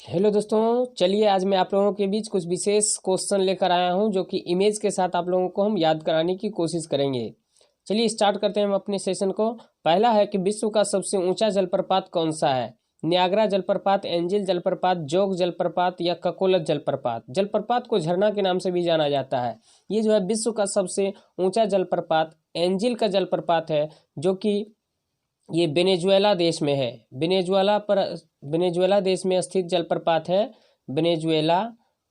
Hello दोस्तों, चलिए आज मैं आप लोगों के बीच कुछ विशेष क्वेश्चन लेकर आया हूं जो कि इमेज के साथ आप लोगों को हम याद कराने की कोशिश करेंगे। चलिए स्टार्ट करते हैं हम अपने सेशन को। पहला है कि विश्व का सबसे ऊंचा जलप्रपात कौन सा है? नियाग्रा जलप्रपात, एंजिल जलप्रपात, जोग जलप्रपात या ककोलत जलप्रपात। जलप्रपात को झरना के नाम से भी जाना जाता है। ये जो है विश्व का सबसे ऊंचा जलप्रपात एंजिल का जलप्रपात है, जो कि ये वेनेजुएला देश में है। वेनेजुएला देश में स्थित जलप्रपात है वेनेजुएला।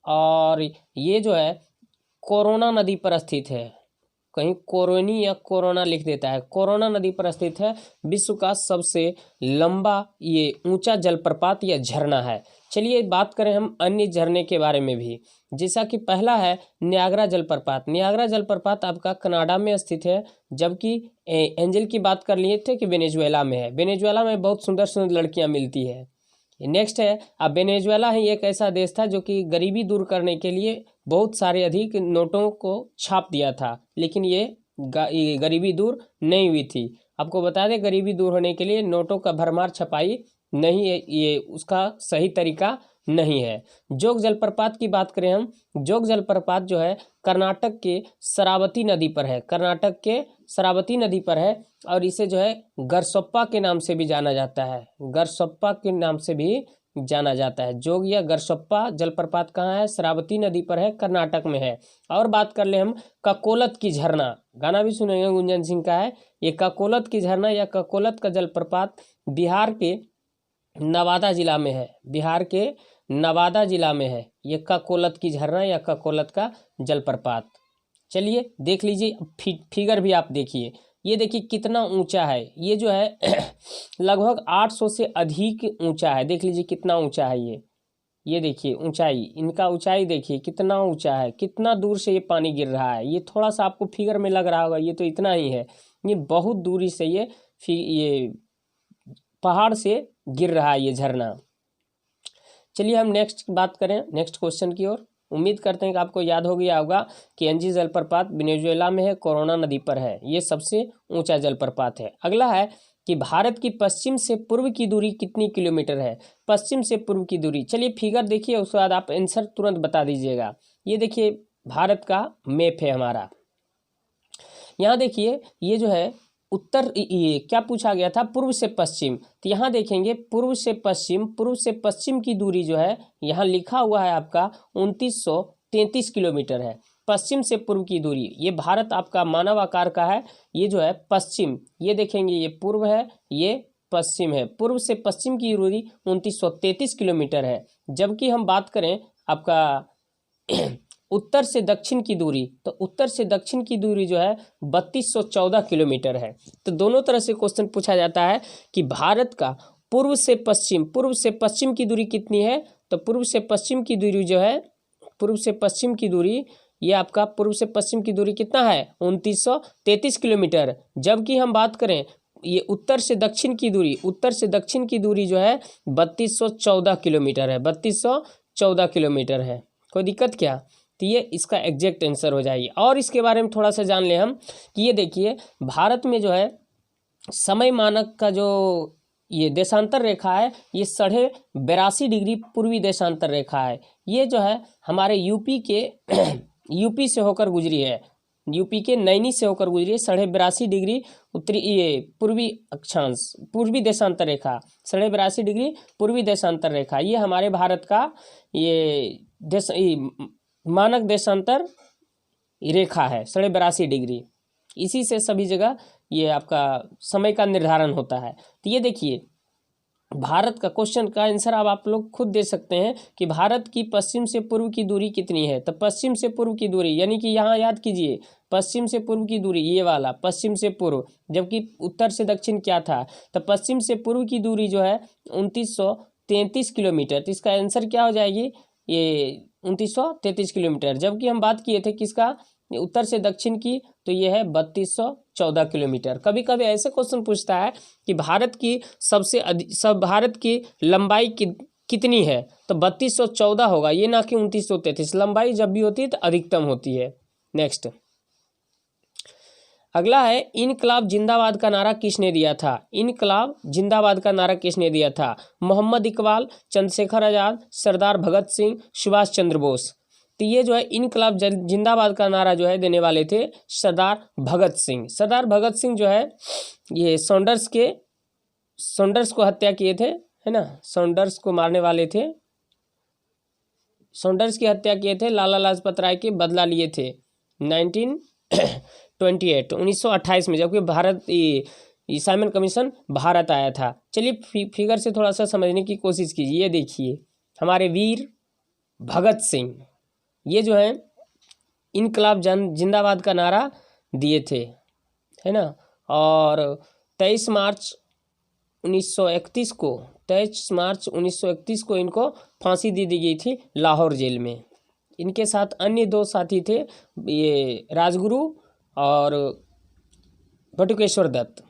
और ये जो है कोरोना नदी पर स्थित है। कहीं कोरोनी या कोरोना लिख देता है, कोरोना नदी पर स्थित है। विश्व का सबसे लंबा ये ऊंचा जलप्रपात या झरना है। चलिए बात करें हम अन्य झरने के बारे में भी, जैसा कि पहला है नियाग्रा जलप्रपात। नियाग्रा जलप्रपात आपका कनाडा में स्थित है, जबकि एंजल की बात कर लिए थे कि वेनेजुएला में है। वेनेजुएला में बहुत सुंदर सुंदर लड़कियां मिलती है। नेक्स्ट है, अब वेनेजुएला ही एक ऐसा देश था जो कि गरीबी दूर करने के लिए बहुत सारे अधिक नोटों को छाप दिया था, लेकिन ये गरीबी दूर नहीं हुई थी। आपको बता दें, गरीबी दूर होने के लिए नोटों का भरमार छपाई नहीं है, ये उसका सही तरीका नहीं है। जोग जलप्रपात की बात करें हम, जोग जलप्रपात जो है कर्नाटक के शरावती नदी पर है। कर्नाटक के शरावती नदी पर है और इसे जो है गरसप्पा के नाम से भी जाना जाता है। गरसप्पा के नाम से भी जाना जाता है। जोग या गरसप्पा जलप्रपात कहाँ है? शरावती नदी पर है, कर्नाटक में है। और बात कर ले हम ककोलत की झरना, गाना भी सुनेंगे गुंजन सिंह का है। ये ककोलत की झरना या ककोलत का जलप्रपात बिहार के नवादा जिला में है। बिहार के नवादा जिला में है ये ककोलत की झरना या ककोलत का जलप्रपात। चलिए देख लीजिए, फिगर भी आप देखिए। ये देखिए कितना ऊंचा है। ये जो है लगभग 800 से अधिक ऊंचा है। देख लीजिए कितना ऊंचा है ये देखिए ऊंचाई, इनका ऊंचाई देखिए कितना ऊंचा है, कितना दूर से ये पानी गिर रहा है। ये थोड़ा सा आपको फिगर में लग रहा होगा, ये तो इतना ही है। ये बहुत दूरी से ये पहाड़ से गिर रहा है ये झरना। चलिए हम नेक्स्ट बात करें, नेक्स्ट क्वेश्चन की ओर। उम्मीद करते हैं कि आपको याद हो गया होगा कि एंजी जलप्रपात वेनेजुएला में है, कोरोना नदी पर है। ये सबसे ऊंचा जलप्रपात है। अगला है कि भारत की पश्चिम से पूर्व की दूरी कितनी किलोमीटर है? पश्चिम से पूर्व की दूरी, चलिए फिगर देखिए, उसके बाद आप आंसर तुरंत बता दीजिएगा। ये देखिए भारत का मैप है हमारा। यहाँ देखिए ये जो है उत्तर, ये क्या पूछा गया था? पूर्व से पश्चिम। तो यहाँ देखेंगे पूर्व से पश्चिम की दूरी जो है यहाँ लिखा हुआ है आपका 2933 किलोमीटर है। पश्चिम से पूर्व की दूरी, ये भारत आपका मानव आकार का है। ये जो है पश्चिम, ये देखेंगे ये पूर्व है, ये पश्चिम है। पूर्व से पश्चिम की दूरी 2933 किलोमीटर है। जबकि हम बात करें आपका उत्तर से दक्षिण की दूरी, तो उत्तर से दक्षिण की दूरी जो है 3214 किलोमीटर है। तो दोनों तरह से क्वेश्चन पूछा जाता है कि भारत का पूर्व से पश्चिम की दूरी कितनी है? तो पूर्व से पश्चिम की दूरी जो है, पूर्व से पश्चिम की दूरी, ये आपका पूर्व से पश्चिम की दूरी कितना है? 2933 किलोमीटर। जबकि हम बात करें ये उत्तर से दक्षिण की दूरी जो है 3214 किलोमीटर है। 3214 किलोमीटर है। कोई दिक्कत क्या? तो ये इसका एग्जैक्ट आंसर हो जाएगी। और इसके बारे में थोड़ा सा जान ले हम कि ये देखिए भारत में जो है समय मानक का जो ये देशांतर रेखा है, ये 82.5 डिग्री पूर्वी देशांतर रेखा है। ये जो है हमारे यूपी के यूपी से होकर गुजरी है, यूपी के नैनी से होकर गुजरी है। 82.5 डिग्री उत्तरी, ये पूर्वी अक्षांश, पूर्वी देशांतर रेखा, 82.5 डिग्री पूर्वी देशांतर रेखा, ये हमारे भारत का ये मानक देशांतर रेखा है 82.5 डिग्री। इसी से सभी जगह ये आपका समय का निर्धारण होता है। तो ये देखिए भारत का क्वेश्चन का आंसर अब आप लोग खुद दे सकते हैं कि भारत की पश्चिम से पूर्व की दूरी कितनी है। तो पश्चिम से पूर्व की दूरी यानी कि यहाँ याद कीजिए, पश्चिम से पूर्व की दूरी ये वाला पश्चिम से पूर्व, जबकि उत्तर से दक्षिण क्या था? तो पश्चिम से पूर्व की दूरी जो है 2933 किलोमीटर। तो इसका आंसर क्या हो जाएगी? ये 2933 किलोमीटर। जबकि हम बात किए थे किसका? उत्तर से दक्षिण की, तो ये है 3214 किलोमीटर। कभी कभी ऐसे क्वेश्चन पूछता है कि भारत की लंबाई कितनी है? तो 3214 होगा, ये ना कि 2933। लंबाई जब भी होती है तो अधिकतम होती है। नेक्स्ट, अगला है इनकलाब जिंदाबाद का नारा किसने दिया था? इनकलाब जिंदाबाद का नारा किसने दिया था? मोहम्मद इकबाल, चंद्रशेखर आज़ाद, सरदार भगत सिंह, सुभाष चंद्र बोस। तो ये जो है इनकलाब जिंदाबाद का नारा जो है देने वाले थे सरदार भगत सिंह। सरदार भगत सिंह जो है ये सॉन्डर्स को हत्या किए थे, है ना, सॉन्डर्स को मारने वाले थे, सॉन्डर्स की हत्या किए थे, लाला लाजपत राय के बदला लिए थे 1928 में, जबकि भारत साइमन कमीशन भारत आया था। चलिए फिगर से थोड़ा सा समझने की कोशिश कीजिए। ये देखिए हमारे वीर भगत सिंह ये जो है इनकलाब जिंदाबाद का नारा दिए थे, है ना, और 23 मार्च 1931 को इनको फांसी दे दी गई थी लाहौर जेल में। इनके साथ अन्य दो साथी थे, ये राजगुरु और बटुकेश्वर दत्त।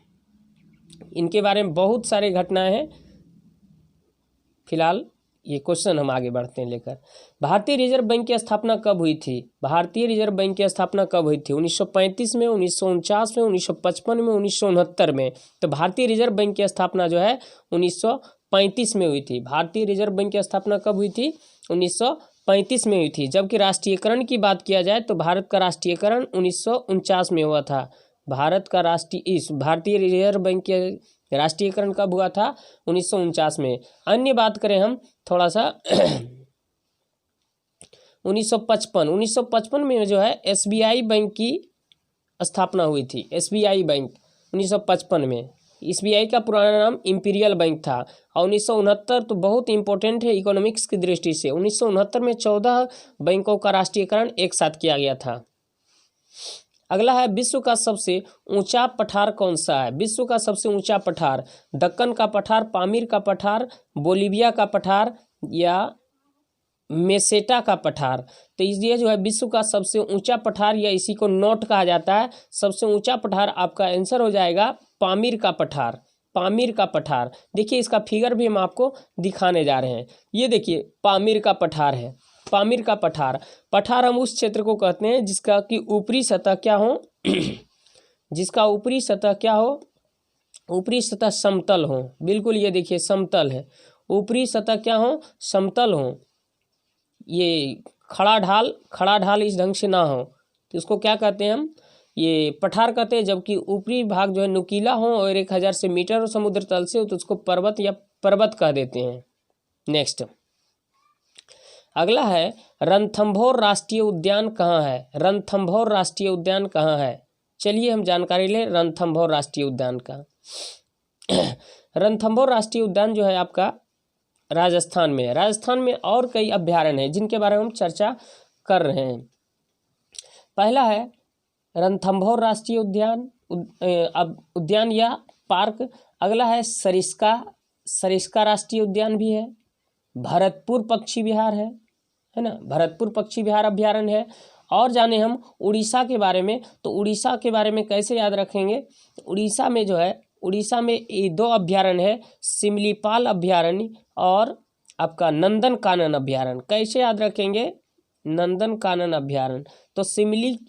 इनके बारे में बहुत सारे घटनाएं हैं। फिलहाल ये क्वेश्चन हम आगे बढ़ते हैं लेकर। भारतीय रिजर्व बैंक की स्थापना कब हुई थी? भारतीय रिजर्व बैंक की स्थापना कब हुई थी? 1935 में, 1949 में, 1955 में, 1969 में। तो भारतीय रिजर्व बैंक की स्थापना जो है 1935 में हुई थी। भारतीय रिजर्व बैंक की स्थापना कब हुई थी? 1935 में हुई थी। जबकि राष्ट्रीयकरण की बात किया जाए तो भारत का राष्ट्रीयकरण 1949 में हुआ था। भारतीय रिजर्व बैंक के राष्ट्रीयकरण कब हुआ था? 1949 में। अन्य बात करें हम थोड़ा सा 1955 में जो है SBI बैंक की स्थापना हुई थी। SBI बैंक 1955 में। SBI का पुराना नाम इंपीरियल बैंक था। और 1969 तो बहुत इंपॉर्टेंट है इकोनॉमिक्स की दृष्टि से। 1969 में 14 बैंकों का राष्ट्रीयकरण एक साथ किया गया था। अगला है विश्व का सबसे ऊंचा पठार कौन सा है? विश्व का सबसे ऊंचा पठार दक्कन का पठार, पामीर का पठार, बोलीविया का पठार या मेसेटा का पठार। तो ये जो है विश्व का सबसे ऊंचा पठार या इसी को नोट कहा जाता है। सबसे ऊंचा पठार आपका आंसर हो जाएगा पामीर का पठार। पामीर का पठार देखिए, इसका फिगर भी हम आपको दिखाने जा रहे हैं। ये देखिए पामीर का पठार है। पामीर का पठार हम उस क्षेत्र को कहते हैं जिसका कि ऊपरी सतह क्या हो जिसका ऊपरी सतह क्या हो? ऊपरी सतह समतल हो। बिल्कुल ये देखिए समतल है। ऊपरी सतह क्या हो? समतल हो। ये खड़ा ढाल इस ढंग से ना हो तो इसको क्या कहते हैं हम? ये पठार कहते हैं। जबकि ऊपरी भाग जो है नुकीला हो और 1000 से मीटर हो समुद्र तल से, तो उसको पर्वत या पर्वत कह देते हैं। नेक्स्ट अगला है रणथंभौर राष्ट्रीय उद्यान कहाँ है? रणथंभौर राष्ट्रीय उद्यान कहाँ है? चलिए हम जानकारी लें रणथंभौर राष्ट्रीय उद्यान का। रणथंभौर राष्ट्रीय उद्यान जो है आपका राजस्थान में है। राजस्थान में और कई अभ्यारण्य हैं जिनके बारे में हम चर्चा कर रहे हैं। पहला है रणथंभौर राष्ट्रीय उद्यान या पार्क। अगला है सरिस्का राष्ट्रीय उद्यान भी है। भरतपुर पक्षी विहार है ना, भरतपुर पक्षी विहार अभ्यारण्य है। और जाने हम उड़ीसा के बारे में, तो उड़ीसा के बारे में कैसे याद रखेंगे? उड़ीसा में जो है, उड़ीसा में ये 2 अभ्यारण्य है, सिमलीपाल अभ्यारण्य और आपका नंदन कानन अभ्यारण्य। कैसे याद रखेंगे? नंदन कानन अभ्यारण्य। तो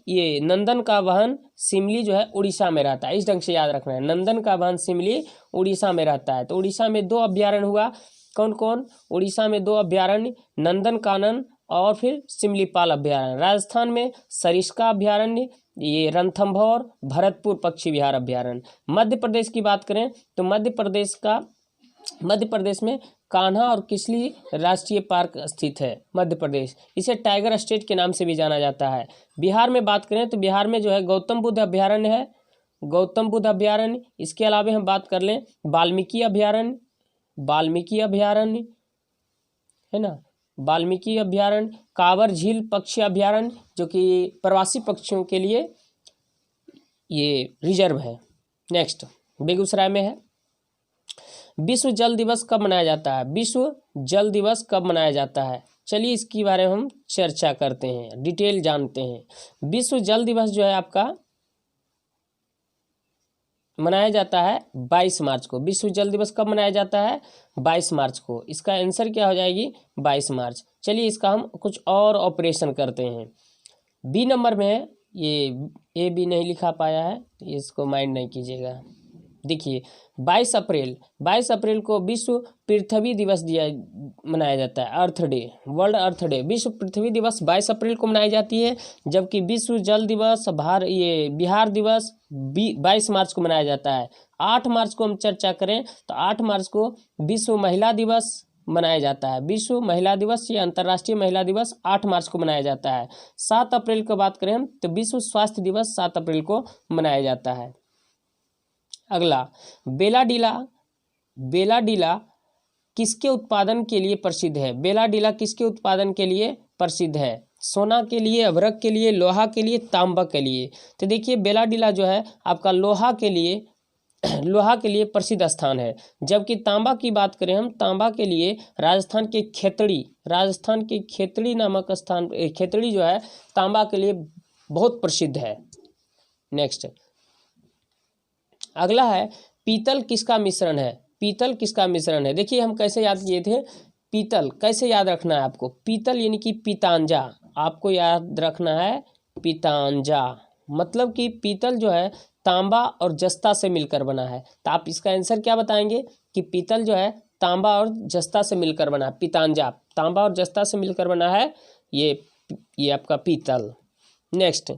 ये नंदन का वाहन सिमली जो है उड़ीसा में रहता है। इस ढंग से याद रखना है, नंदन का वाहन सिमली उड़ीसा में रहता है। तो उड़ीसा में 2 अभ्यारण्य हुआ। कौन कौन? उड़ीसा में 2 अभ्यारण्य, नंदन कानन और फिर सिमलीपाल अभ्यारण्य। राजस्थान में सरिस्का अभ्यारण्य, ये रणथंभौर, भरतपुर पक्षी विहार अभ्यारण्य। मध्य प्रदेश की बात करें तो मध्य प्रदेश में कान्हा और किसली राष्ट्रीय पार्क स्थित है। मध्य प्रदेश इसे टाइगर स्टेट के नाम से भी जाना जाता है। बिहार में बात करें तो बिहार में जो है गौतम बुद्ध अभ्यारण्य है, गौतम बुद्ध अभ्यारण्य। इसके अलावा हम बात कर लें वाल्मीकि अभ्यारण्य है ना, वाल्मीकि अभ्यारण्य। कांवर झील पक्षी अभ्यारण्य जो कि प्रवासी पक्षियों के लिए ये रिजर्व है। नेक्स्ट बेगूसराय में है। विश्व जल दिवस कब मनाया जाता है? विश्व जल दिवस कब मनाया जाता है? चलिए इसके बारे में हम चर्चा करते हैं, डिटेल जानते हैं। विश्व जल दिवस जो है आपका मनाया जाता है 22 मार्च को। विश्व जल दिवस कब मनाया जाता है? 22 मार्च को। इसका आंसर क्या हो जाएगी? 22 मार्च। चलिए इसका हम कुछ और ऑपरेशन करते हैं। बी नंबर में है ये ए भी नहीं लिखा पाया है, तो इसको माइंड नहीं कीजिएगा। देखिए 22 अप्रैल को विश्व पृथ्वी दिवस मनाया जाता है, अर्थ डे, वर्ल्ड अर्थ डे। विश्व पृथ्वी दिवस 22 अप्रैल को मनाई जाती है, जबकि विश्व जल दिवस बिहार दिवस 22 मार्च को मनाया जाता है। 8 मार्च को हम चर्चा करें तो 8 मार्च को विश्व महिला दिवस मनाया जाता है। विश्व महिला दिवस या अंतर्राष्ट्रीय महिला दिवस 8 मार्च को मनाया जाता है। 7 अप्रैल की बात करें हम तो विश्व स्वास्थ्य दिवस 7 अप्रैल को मनाया जाता है। अगला, बेलाडीला किसके उत्पादन के लिए प्रसिद्ध है? बेलाडीला किसके उत्पादन के लिए प्रसिद्ध है? सोना के लिए, अभ्रक के लिए, लोहा के लिए, तांबा के लिए। तो देखिए बेलाडीला जो है आपका लोहा के लिए प्रसिद्ध स्थान है, जबकि तांबा की बात करें हम, तांबा के लिए राजस्थान के खेतड़ी नामक स्थान, खेतड़ी जो है तांबा के लिए बहुत प्रसिद्ध है। नेक्स्ट, अगला है पीतल किसका मिश्रण है? पीतल किसका मिश्रण है? देखिए हम कैसे याद किए थे, पीतल कैसे याद रखना है आपको? पीतल यानी कि पीतांजा, आपको याद रखना है पीतांजा, मतलब कि पीतल जो है तांबा और जस्ता से मिलकर बना है। तो आप इसका आंसर क्या बताएंगे कि पीतल जो है तांबा और जस्ता से मिलकर बना है, पीतांजा तांबा और जस्ता से मिलकर बना है ये आपका पीतल। नेक्स्ट,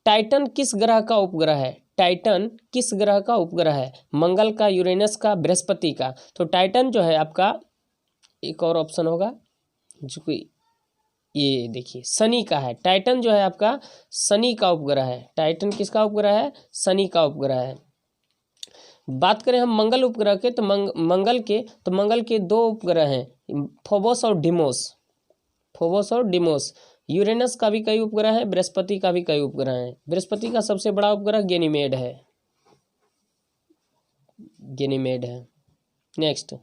टाइटन किस ग्रह का उपग्रह है? टाइटन किस ग्रह का उपग्रह है? मंगल का, यूरेनस का, बृहस्पति का? तो टाइटन जो है आपका, एक और ऑप्शन होगा जो कि ये देखिए शनि का है। टाइटन जो है आपका शनि का उपग्रह है। टाइटन किसका उपग्रह है? शनि का उपग्रह है। बात करें हम मंगल उपग्रह के तो मंगल के 2 उपग्रह हैं, फोबोस और डिमोस। यूरेनस का भी कई उपग्रह है, बृहस्पति का भी कई उपग्रह हैं। बृहस्पति का सबसे बड़ा उपग्रह गैनीमेड है। नेक्स्ट,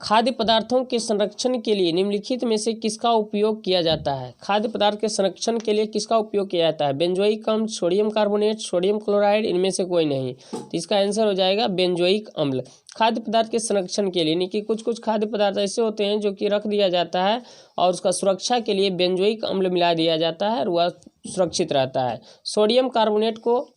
खाद्य पदार्थों के संरक्षण के लिए निम्नलिखित में से किसका उपयोग किया जाता है? खाद्य पदार्थ के संरक्षण के लिए किसका उपयोग किया जाता है? बेंजोइक अम्ल, सोडियम कार्बोनेट, सोडियम क्लोराइड, इनमें से कोई नहीं। तो इसका आंसर हो जाएगा बेंजोइक अम्ल। खाद्य पदार्थ के संरक्षण के लिए, यानी कि कुछ खाद्य पदार्थ ऐसे होते हैं जो कि रख दिया जाता है और उसका सुरक्षा के लिए बेंजोइक अम्ल मिला दिया जाता है और वह सुरक्षित रहता है। सोडियम कार्बोनेट को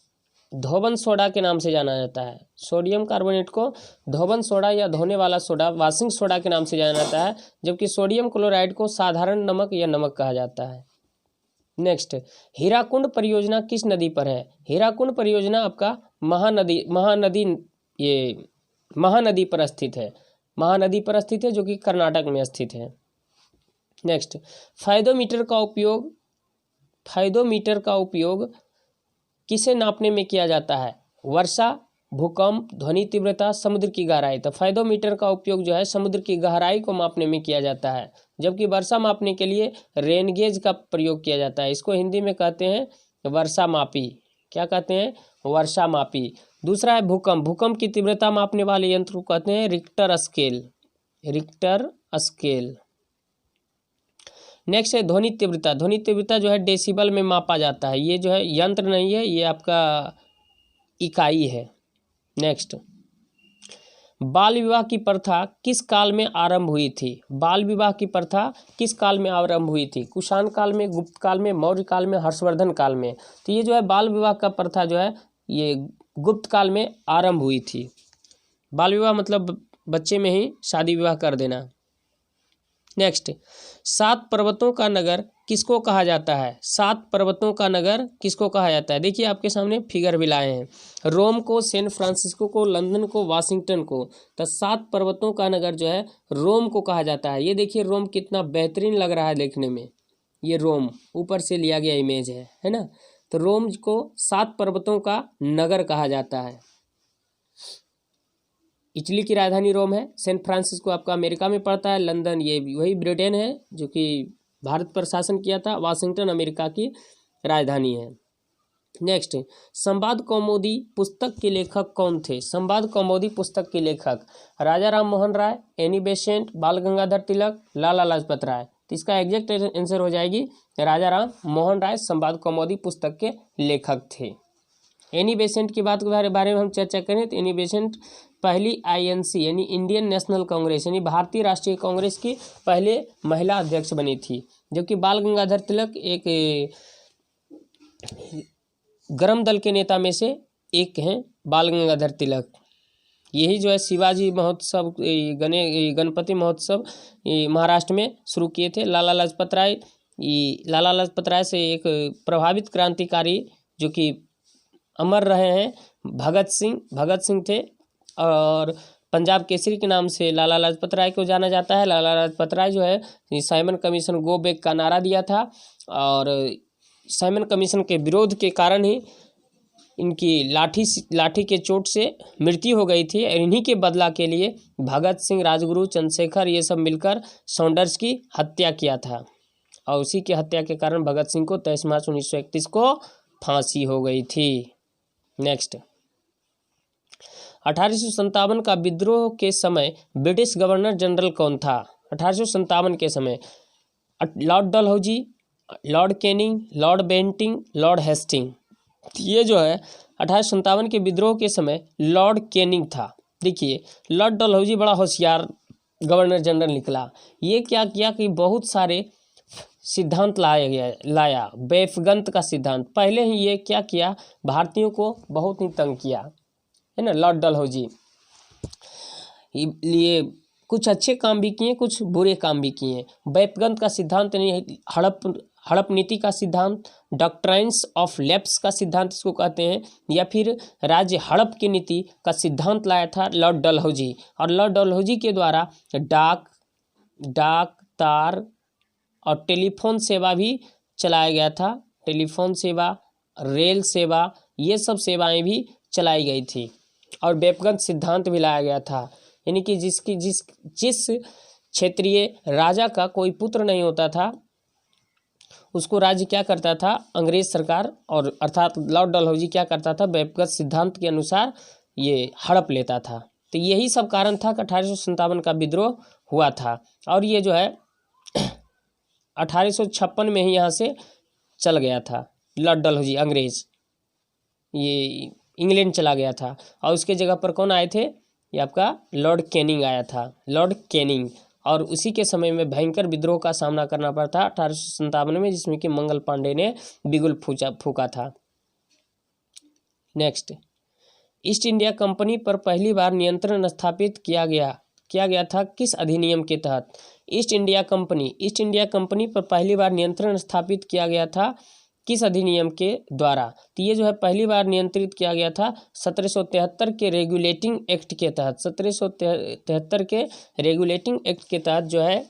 धोबन सोडा के नाम से जाना जाता है। सोडियम कार्बोनेट को धोबन सोडा या धोने वाला सोडा, वॉशिंग सोडा के नाम से जाना जाता है, जबकि सोडियम क्लोराइड को साधारण नमक या नमक कहा जाता है। नेक्स्ट, हीराकुंड परियोजना किस नदी पर है? हीराकुंड परियोजना आपका महानदी पर स्थित है। महानदी पर स्थित है जो कि कर्नाटक में स्थित है। नेक्स्ट, फायदोमीटर का उपयोग किसे नापने में किया जाता है? वर्षा, भूकंप, ध्वनि तीव्रता, समुद्र की गहराई। तो फायदोमीटर का उपयोग जो है समुद्र की गहराई को मापने में किया जाता है, जबकि वर्षा मापने के लिए रेनगेज का प्रयोग किया जाता है। इसको हिंदी में कहते हैं वर्षा मापी। क्या कहते हैं? वर्षा मापी। दूसरा है भूकंप की तीव्रता मापने वाले यंत्र को कहते हैं रिक्टर स्केल। नेक्स्ट है ध्वनि तीव्रता जो है डेसिबल में मापा जाता है। ये जो है यंत्र नहीं है, ये आपका इकाई है। नेक्स्ट, बाल विवाह की प्रथा किस काल में आरंभ हुई थी? बाल विवाह की प्रथा किस काल में आरंभ हुई थी? कुषाण काल में, गुप्त काल में, मौर्य काल में, हर्षवर्धन काल में? तो ये जो है बाल विवाह का प्रथा जो है ये गुप्त काल में आरंभ हुई थी। बाल विवाह मतलब बच्चे में ही शादी विवाह कर देना। नेक्स्ट, 7 पर्वतों का नगर किसको कहा जाता है? 7 पर्वतों का नगर किसको कहा जाता है? देखिए आपके सामने फिगर भी लाए हैं, रोम को, सैन फ्रांसिस्को को, लंदन को, वाशिंगटन को। तो 7 पर्वतों का नगर जो है रोम को कहा जाता है। ये देखिए रोम कितना बेहतरीन लग रहा है देखने में। ये रोम ऊपर से लिया गया इमेज है ना। तो रोम को 7 पर्वतों का नगर कहा जाता है। इटली की राजधानी रोम है। सैन फ्रांसिस्को आपका अमेरिका में पड़ता है। लंदन ये वही ब्रिटेन है जो कि भारत पर शासन किया था। वाशिंगटन अमेरिका की राजधानी है। नेक्स्ट, संवाद कौमुदी पुस्तक के लेखक कौन थे? संवाद कौमुदी पुस्तक के लेखक राजा राम मोहन राय, एनी बेसेंट, बाल गंगाधर तिलक, लाला लाजपत राय। तो इसका एग्जैक्ट आंसर हो जाएगी राजा राम मोहन राय संवाद कौमुदी पुस्तक के लेखक थे। एनी बेसेंट की बात के बारे में हम चर्चा करें तो एनी बेसेंट पहली INC यानी इंडियन नेशनल कांग्रेस यानी भारतीय राष्ट्रीय कांग्रेस की पहले महिला अध्यक्ष बनी थी, जबकि बाल गंगाधर तिलक एक गर्म दल के नेता में से एक हैं बाल गंगाधर तिलक। यही जो है शिवाजी महोत्सव, गणपति महोत्सव महाराष्ट्र में शुरू किए थे। लाला लाजपत राय से एक प्रभावित क्रांतिकारी जो कि अमर रहे हैं भगत सिंह थे, और पंजाब केसरी के नाम से लाला लाजपत राय को जाना जाता है। लाला लाजपत राय जो है साइमन कमीशन गो बैक का नारा दिया था, और साइमन कमीशन के विरोध के कारण ही इनकी लाठी के चोट से मृत्यु हो गई थी। और इन्हीं के बदला के लिए भगत सिंह, राजगुरु, चंद्रशेखर ये सब मिलकर सॉन्डर्स की हत्या किया था, और उसी की हत्या के कारण भगत सिंह को 23 मार्च 1931 को फांसी हो गई थी। नेक्स्ट, 1857 का विद्रोह के समय ब्रिटिश गवर्नर जनरल कौन था? 1857 के समय Lord Dalhousie, Lord Canning, Lord Bentinck, Lord Hastings. ये जो है 1857 के विद्रोह के समय लॉर्ड कैनिंग था। देखिए, लॉर्ड डलहौजी बड़ा होशियार गवर्नर जनरल निकला। ये क्या किया कि बहुत सारे सिद्धांत लाया बेफगंत का सिद्धांत। पहले ही ये क्या किया, भारतीयों को बहुत ही तंग किया, है ना। लॉर्ड डलहौजी लिए कुछ अच्छे काम भी किए, कुछ बुरे काम भी किए। बेफगंत का सिद्धांत नहीं, हड़प नीति का सिद्धांत, डॉक्ट्राइन्स ऑफ लैप्स का सिद्धांत इसको कहते हैं, या फिर राज्य हड़प की नीति का सिद्धांत लाया था लॉर्ड डलहौजी। और लॉर्ड डलहौजी के द्वारा डाक तार और टेलीफोन सेवा भी चलाया गया था। टेलीफोन सेवा, रेल सेवा, ये सब सेवाएं भी चलाई गई थी, और बेफगंत सिद्धांत भी लाया गया था। यानी कि जिस क्षेत्रीय राजा का कोई पुत्र नहीं होता था, उसको राज्य क्या करता था, अंग्रेज सरकार, और अर्थात लॉर्ड डलहौजी क्या करता था, बेफगंत सिद्धांत के अनुसार ये हड़प लेता था। तो यही सब कारण था कि 1857 का विद्रोह हुआ था। और ये जो है 1856 में ही यहाँ से चल गया था लॉर्ड डलहौजी, अंग्रेज, ये इंग्लैंड चला गया था। और उसके जगह पर कौन आए थे, ये आपका लॉर्ड कैनिंग आया था, लॉर्ड कैनिंग। और उसी के समय में भयंकर विद्रोह का सामना करना पड़ा 1857 में, जिसमें कि मंगल पांडे ने बिगुल फूका था। नेक्स्ट, ईस्ट इंडिया कंपनी पर पहली बार नियंत्रण स्थापित किया गया था किस अधिनियम के तहत? ईस्ट इंडिया कंपनी पर पहली बार नियंत्रण स्थापित किया गया था किस अधिनियम के द्वारा? तो ये जो है पहली बार नियंत्रित किया गया था 1773 के रेगुलेटिंग एक्ट के तहत। 1773 के रेगुलेटिंग एक्ट के तहत जो है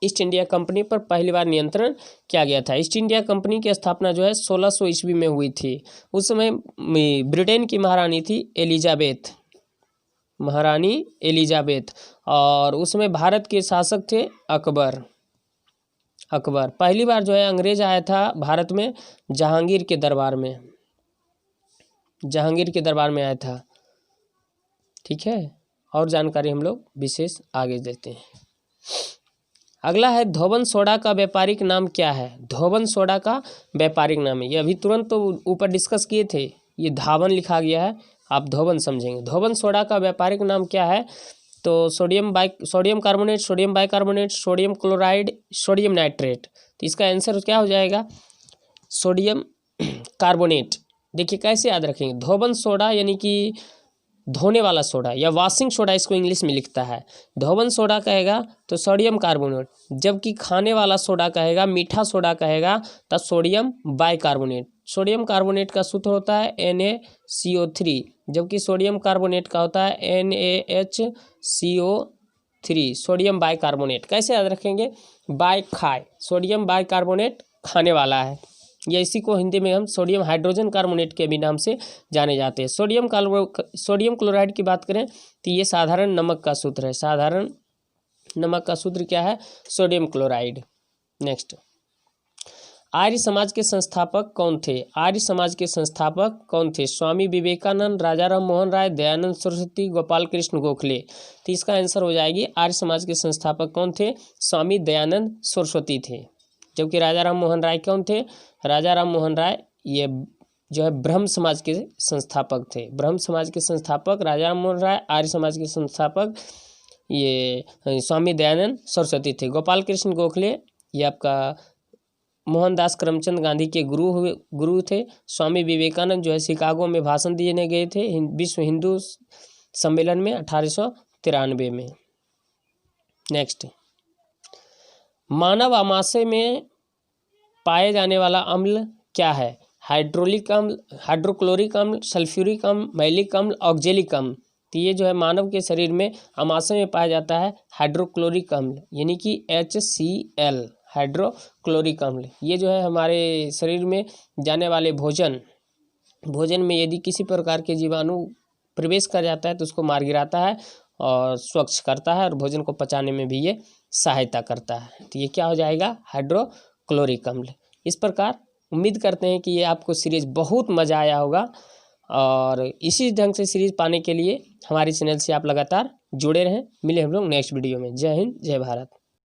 ईस्ट इंडिया कंपनी पर पहली बार नियंत्रण किया गया था। ईस्ट इंडिया कंपनी की स्थापना जो है 1600 ईस्वी में हुई थी। उस समय ब्रिटेन की महारानी थी महारानी एलिजाबेथ, और उसमें भारत के शासक थे अकबर। पहली बार जो है अंग्रेज आया था भारत में जहांगीर के दरबार में आया था। ठीक है, और जानकारी हम लोग विशेष आगे देते हैं। अगला है धोबन सोडा का व्यापारिक नाम क्या है? धोबन सोडा का व्यापारिक नाम है, ये अभी तुरंत तो ऊपर डिस्कस किए थे, ये धावन लिखा गया है, आप धोबन समझेंगे। धोबन सोडा का व्यापारिक नाम क्या है? तो sodium carbonate, sodium bicarbonate, sodium chloride, sodium nitrate. तो इसका आंसर क्या हो जाएगा? Sodium carbonate. देखिए कैसे याद रखेंगे, धोबन सोडा यानी कि धोने वाला सोडा या वॉशिंग सोडा, इसको इंग्लिश में लिखता है। धोबन सोडा कहेगा तो सोडियम कार्बोनेट, जबकि खाने वाला सोडा कहेगा, मीठा सोडा कहेगा तब सोडियम बाइकार्बोनेट। सोडियम कार्बोनेट का सूत्र होता है NaCO3, जबकि सोडियम कार्बोनेट का होता है NaHCO3। सोडियम बाइकार्बोनेट कैसे याद रखेंगे? सोडियम बाइकार्बोनेट खाने वाला है, या इसी को हिंदी में हम सोडियम हाइड्रोजन कार्बोनेट के भी नाम से जाने जाते हैं। सोडियम क्लोराइड की बात करें तो ये साधारण नमक का सूत्र है। साधारण नमक का सूत्र क्या है? Sodium chloride. Next, Arya Samaj के संस्थापक कौन थे? स्वामी विवेकानंद, राजा राम मोहन राय, दयानंद सरस्वती, गोपाल कृष्ण गोखले। तो इसका आंसर हो जाएगी आर्य समाज के संस्थापक कौन थे? स्वामी दयानंद सरस्वती थे। जबकि राजा राम मोहन राय कौन थे? राजा राम मोहन राय ये जो है ब्रह्म समाज के संस्थापक थे। ब्रह्म समाज के संस्थापक राजा राम मोहन राय, आर्य समाज के संस्थापक ये स्वामी दयानंद सरस्वती थे। गोपाल कृष्ण गोखले ये आपका मोहनदास करमचंद गांधी के गुरु थे। स्वामी विवेकानंद जो है शिकागो में भाषण देने गए थे विश्व हिंदू सम्मेलन में 1893 में। नेक्स्ट, मानव आमाशय में पाए जाने वाला अम्ल क्या है? हाइड्रोलिक अम्ल, हाइड्रोक्लोरिक अम्ल, सल्फ्यूरिक अम्ल, मैलिक अम्ल, ऑक्जेलिक अम्ल। तो ये जो है मानव के शरीर में आमाशय में पाया जाता है हाइड्रोक्लोरिक अम्ल, यानी कि HCl, हाइड्रोक्लोरिक अम्ल। ये जो है हमारे शरीर में जाने वाले भोजन में यदि किसी प्रकार के जीवाणु प्रवेश कर जाता है तो उसको मार गिराता है और स्वच्छ करता है, और भोजन को पचाने में भी ये सहायता करता है। तो ये क्या हो जाएगा? हाइड्रोक्लोरिक अम्ल। इस प्रकार उम्मीद करते हैं कि ये आपको सीरीज़ बहुत मज़ा आया होगा, और इसी ढंग से सीरीज़ पाने के लिए हमारे चैनल से आप लगातार जुड़े रहें। मिले हम लोग नेक्स्ट वीडियो में। जय हिंद, जय भारत।